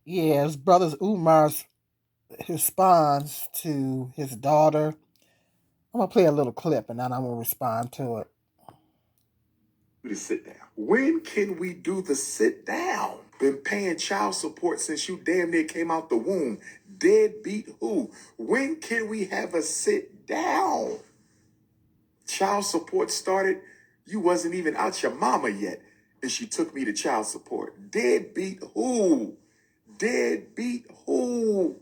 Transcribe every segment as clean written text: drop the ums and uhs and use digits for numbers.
Yeah, his brother's Umar's responds to his daughter. I'm gonna play a little clip and then I'm gonna respond to it. To sit down. When can we do the sit down? Been paying child support since you damn near came out the womb. Deadbeat who? When can we have a sit down? Child support started, you wasn't even out your mama yet, and she took me to child support. Deadbeat who? Deadbeat who?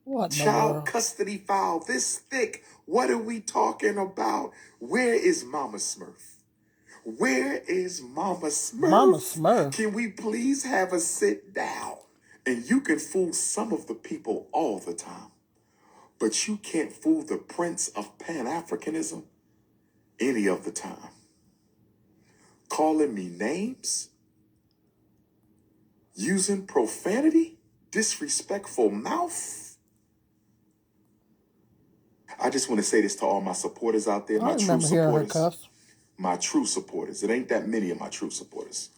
What in the Child world? custody file this thick. What are we talking about? Where is Mama Smurf? Where is Mama Mama Smurf? Smurf. Can we please have a sit down? And you can fool some of the people all the time, but you can't fool the prince of Pan-Africanism any of the time. Calling me names, using profanity, disrespectful mouth. I just want to say this to all my supporters out there, I my true remember hearing her supporters. cuss. My true supporters. It ain't that many of my true supporters.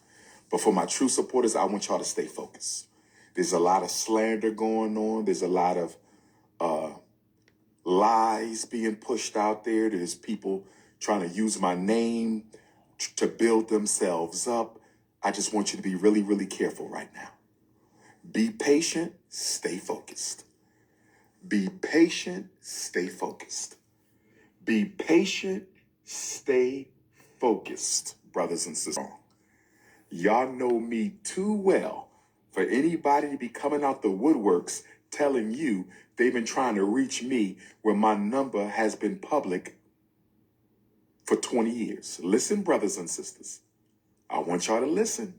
But for my true supporters, I want y'all to stay focused. There's a lot of slander going on. There's a lot of lies being pushed out there. There's people trying to use my name to build themselves up. I just want you to be really, really careful right now. Be patient, stay focused. Be patient, stay focused. Be patient, stay focused, brothers and sisters. Y'all know me too well for anybody to be coming out the woodworks telling you they've been trying to reach me when my number has been public for 20 years. Listen, brothers and sisters, I want y'all to listen.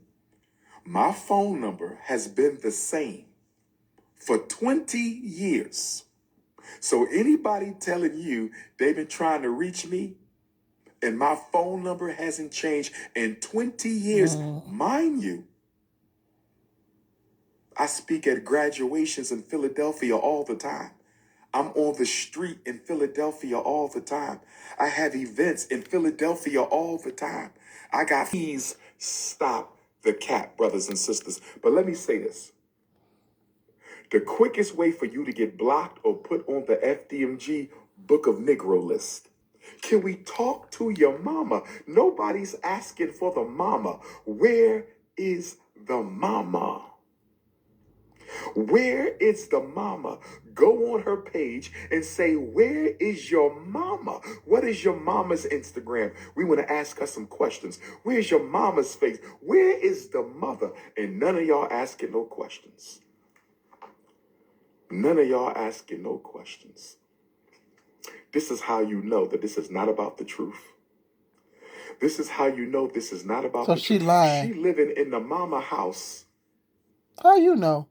My phone number has been the same for 20 years. So anybody telling you they've been trying to reach me and my phone number hasn't changed in 20 years, mind you, I speak at graduations in Philadelphia all the time. I'm on the street in Philadelphia all the time. I have events in Philadelphia all the time. Please stop the cap, brothers and sisters. But let me say this. The quickest way for you to get blocked or put on the FDMG Book of Negro list. Can we talk to your mama? Nobody's asking for the mama. Where is the mama? Where is the mama? Go on her page and say, where is your mama? What is your mama's Instagram? We want to ask her some questions. Where's your mama's face? Where is the mother? And none of y'all asking no questions. None of y'all asking no questions. This is how you know that this is not about the truth. This is how you know this is not about So the she truth. lying. She living in the mama house. How you know?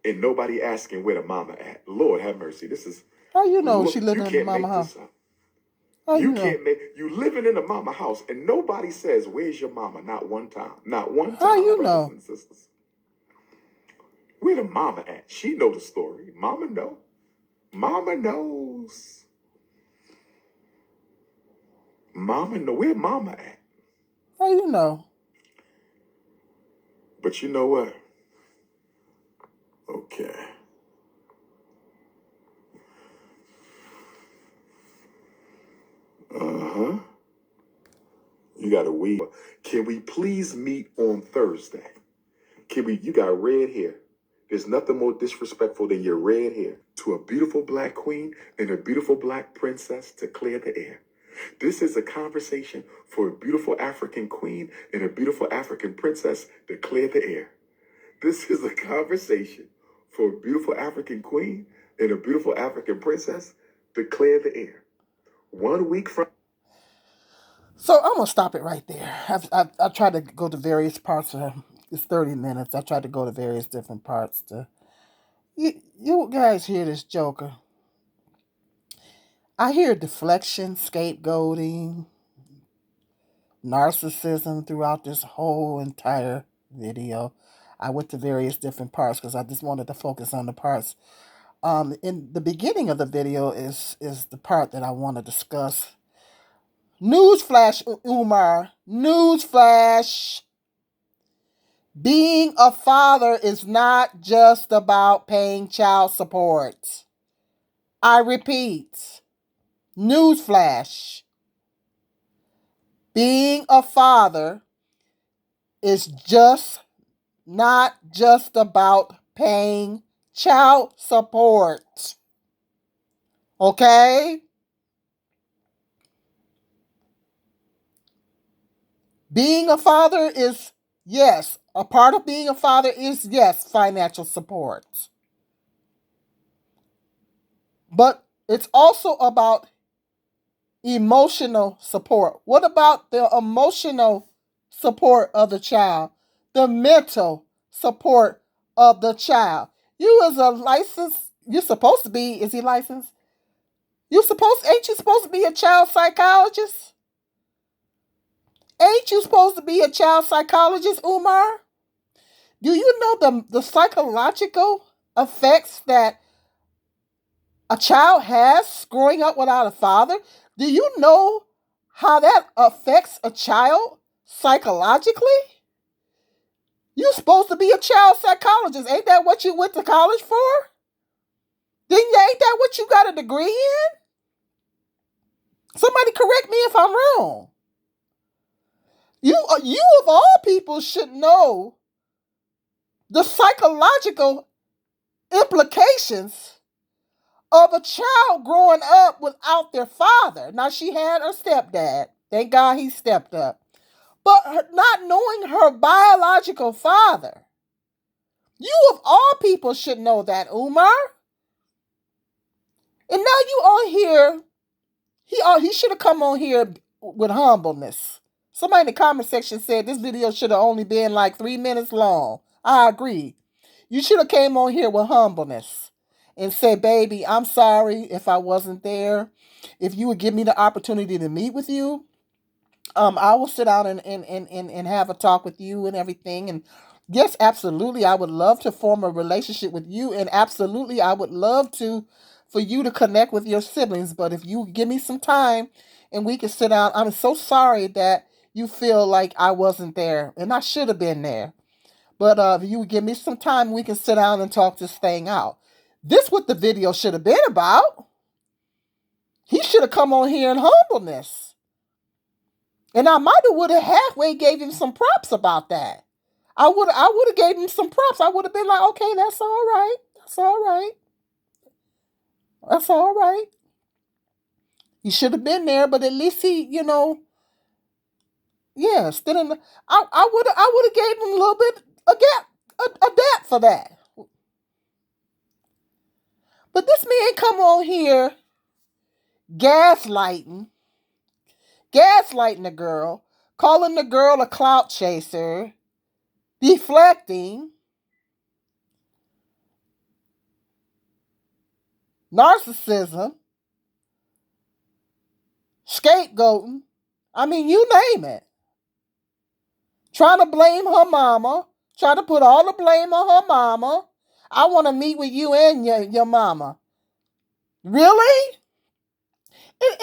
And nobody asking where the mama at. Lord have mercy. This is How you know Lord, she living in the mama house? How you know? Can't make you living in the mama house and nobody says, where's your mama? Not one time. Not one time, How you brothers know? and sisters. Where the mama at? She know the story. Mama know. Mama knows. Mama know. Where mama at? How you know? But you know what? Okay. Uh-huh. You got to wait. Can we please meet on Thursday? You got red hair. There's nothing more disrespectful than your red hair to a beautiful black queen and a beautiful black princess to clear the air. This is a conversation for a beautiful African queen and a beautiful African princess to clear the air. This is a conversation for a beautiful African queen and a beautiful African princess to clear the air. 1 week from... So I'm gonna stop it right there. I've tried to go to various parts of it's 30 minutes. I tried to go to various different parts to you guys hear this joker. I hear deflection, scapegoating, narcissism throughout this whole entire video. I went to various different parts because I just wanted to focus on the parts. In the beginning of the video is the part that I want to discuss. Newsflash, Umar. Newsflash. Being a father is not just about paying child support. I repeat, newsflash. Being a father is just not just about paying child support. Okay? Being a father is, yes, a part of being a father is, yes, financial support. But it's also about emotional support. What about the emotional support of the child? The mental support of the child. You as a licensed, you're supposed to be, is he licensed? Ain't you supposed to be a child psychologist? Ain't you supposed to be a child psychologist, Umar? Do you know the psychological effects that a child has growing up without a father? Do you know how that affects a child psychologically? You're supposed to be a child psychologist. Ain't that what you went to college for? Ain't that what you got a degree in? Somebody correct me if I'm wrong. You of all people should know the psychological implications of a child growing up without their father. Now, she had her stepdad. Thank God he stepped up. But not knowing her biological father. You of all people should know that, Umar. And now you on here. He should have come on here with humbleness. Somebody in the comment section said this video should have only been like 3 minutes long. I agree. You should have came on here with humbleness and said, baby, I'm sorry if I wasn't there. If you would give me the opportunity to meet with you, I will sit down and have a talk with you and everything. And yes, absolutely, I would love to form a relationship with you. And absolutely, I would love to for you to connect with your siblings. But if you give me some time and we can sit down, I'm so sorry that you feel like I wasn't there and I should have been there. But if you would give me some time, we can sit down and talk this thing out. This what the video should have been about. He should have come on here in humbleness. And I might have would have halfway gave him some props about that. I would have gave him some props. I would have been like, okay, that's all right. That's all right. That's all right. He should have been there, but at least he, yeah, stood in the I would have gave him a little bit a gap a dap for that. But this man come on here gaslighting, gaslighting the girl, calling the girl a clout chaser, deflecting, narcissism, scapegoating. I mean, you name it. Trying to blame her mama, trying to put all the blame on her mama. I want to meet with you and your mama. Really? And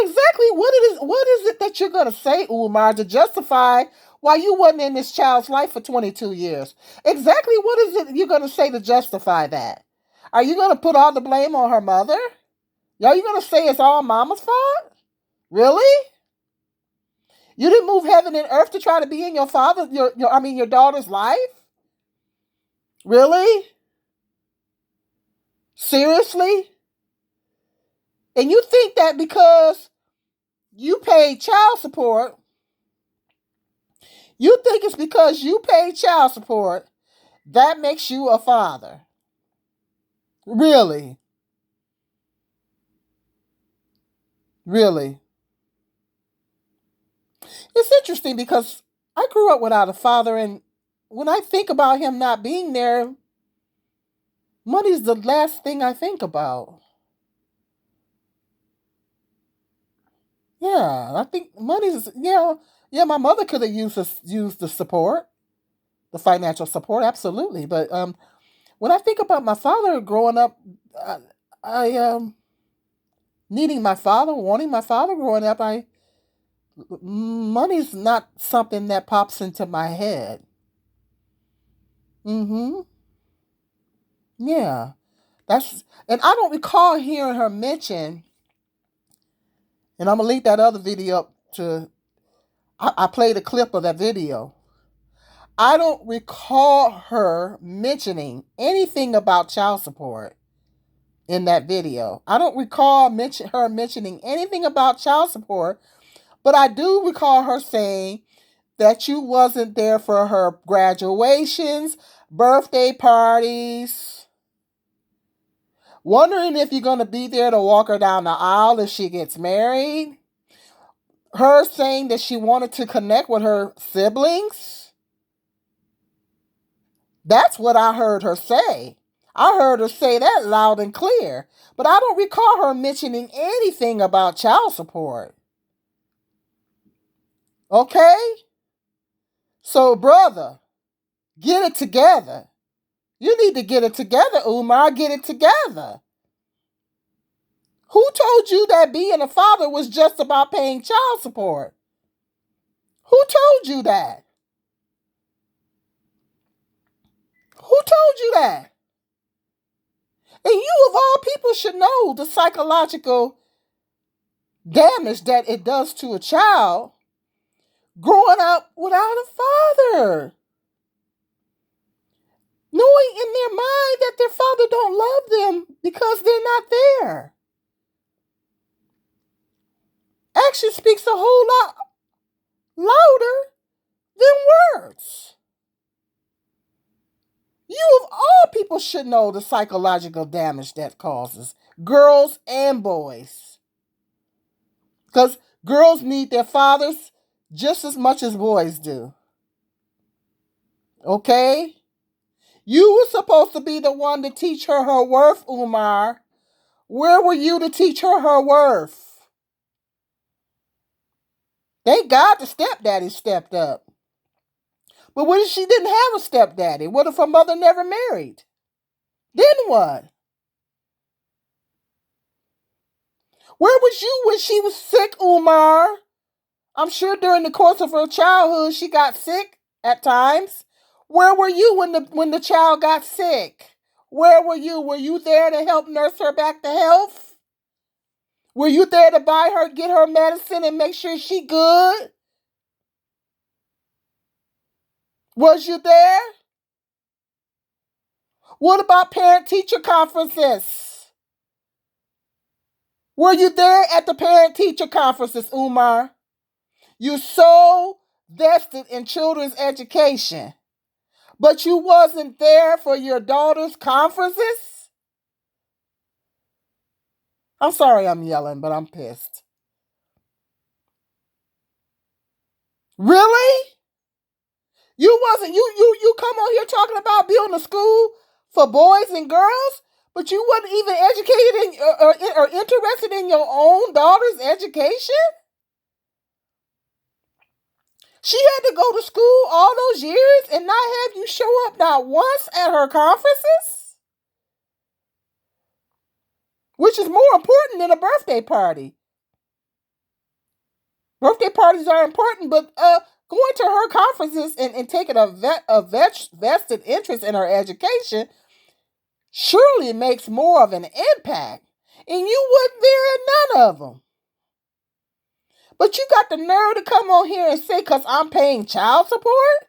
exactly what is it that you're gonna say, Umar, to justify why you wasn't in this child's life for 22 years? Exactly what is it you're gonna say to justify that? Are you gonna put all the blame on her mother? Are you gonna say it's all mama's fault? Really? You didn't move heaven and earth to try to be in your father, your daughter's life? Really? Seriously? And you think that because you paid child support, you think it's because you paid child support that makes you a father? Really? Really? It's interesting because I grew up without a father, and when I think about him not being there, money's the last thing I think about. Yeah, I think money's, yeah. My mother could have used the support, the financial support, absolutely. But when I think about my father growing up, I needing my father, wanting my father growing up, money's not something that pops into my head. Mm-hmm. Yeah. And I don't recall hearing her mention, and I'm gonna link that other video up to I played a clip of that video. I don't recall her mentioning anything about child support in that video. I don't recall her mentioning anything about child support, but I do recall her saying that you wasn't there for her graduations, birthday parties, wondering if you're going to be there to walk her down the aisle if she gets married, her saying that she wanted to connect with her siblings. That's what I heard her say. I heard her say that loud and clear, but I don't recall her mentioning anything about child support. Okay? So, brother, get it together. You need to get it together, Umar. Get it together. Who told you that being a father was just about paying child support? Who told you that? Who told you that? And you, of all people, should know the psychological damage that it does to a child growing up without a father. Knowing in their mind that their father don't love them because they're not there. Action speaks a whole lot louder than words. You of all people should know the psychological damage that causes girls and boys. Because girls need their fathers just as much as boys do. Okay? You were supposed to be the one to teach her her worth, Umar. Where were you to teach her her worth? Thank God the stepdaddy stepped up. But what if she didn't have a stepdaddy? What if her mother never married? Then what? Where was you when she was sick, Umar? I'm sure during the course of her childhood she got sick at times. Where were you when the child got sick? Where were you? Were you there to help nurse her back to health? Were you there to buy her, get her medicine and make sure she good? Was you there? What about parent teacher conferences? Were you there at the parent teacher conferences, Umar? You're so vested in children's education, but you wasn't there for your daughter's conferences? I'm sorry I'm yelling, but I'm pissed. Really? You wasn't you come on here talking about building a school for boys and girls, but you wasn't even educated in or interested in your own daughter's education? She had to go to school all those years and not have you show up not once at her conferences? Which is more important than a birthday party. Birthday parties are important, but going to her conferences and taking vested interest in her education surely makes more of an impact. And you wasn't there at none of them. But you got the nerve to come on here and say, because I'm paying child support?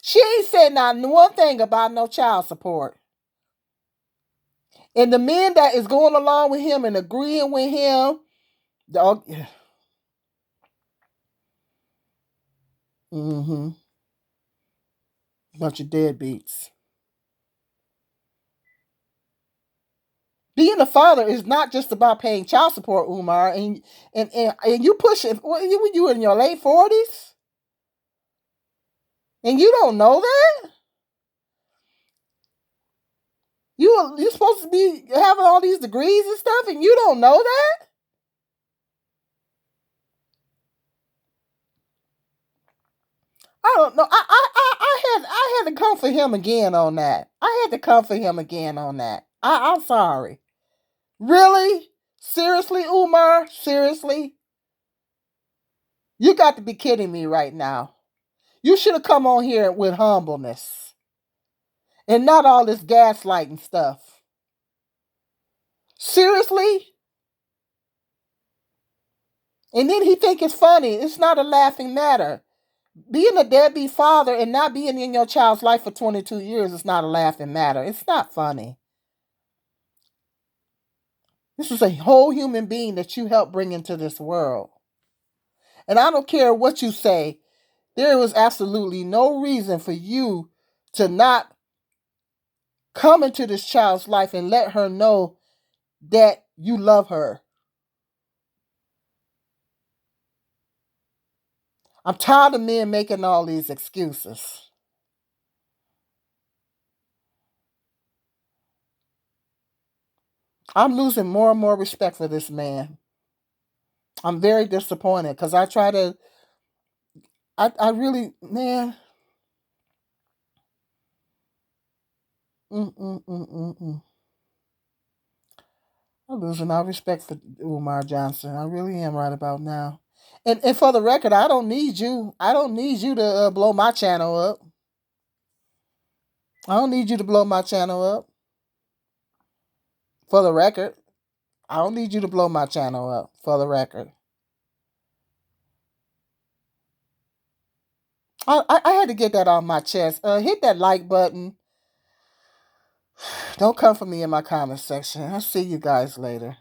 She ain't said not one thing about no child support. And the men that is going along with him and agreeing with him, dog. Mm-hmm. Bunch of deadbeats. Being a father is not just about paying child support, Umar, and you push it. You in your late 40s, and you don't know that you supposed to be having all these degrees and stuff, and you don't know that. I don't know. I had to come for him again on that. I had to come for him again on that. I'm sorry. Really? Seriously, Umar? Seriously? You got to be kidding me right now. You should have come on here with humbleness. and not all this gaslighting stuff. Seriously? And then he think it's funny. It's not a laughing matter. Being a deadbeat father and not being in your child's life for 22 years is not a laughing matter. It's not funny. This is a whole human being that you helped bring into this world. And I don't care what you say, there was absolutely no reason for you to not come into this child's life and let her know that you love her. I'm tired of men making all these excuses. I'm losing more and more respect for this man. I'm very disappointed because I try to, I really, man, mm. I'm losing all respect for Umar Johnson. I really am right about now. And for the record, I don't need you. I don't need you to blow my channel up. I don't need you to blow my channel up. For the record, I don't need you to blow my channel up. For the record, I had to get that off my chest. Hit that like button. Don't come for me in my comment section. I'll see you guys later.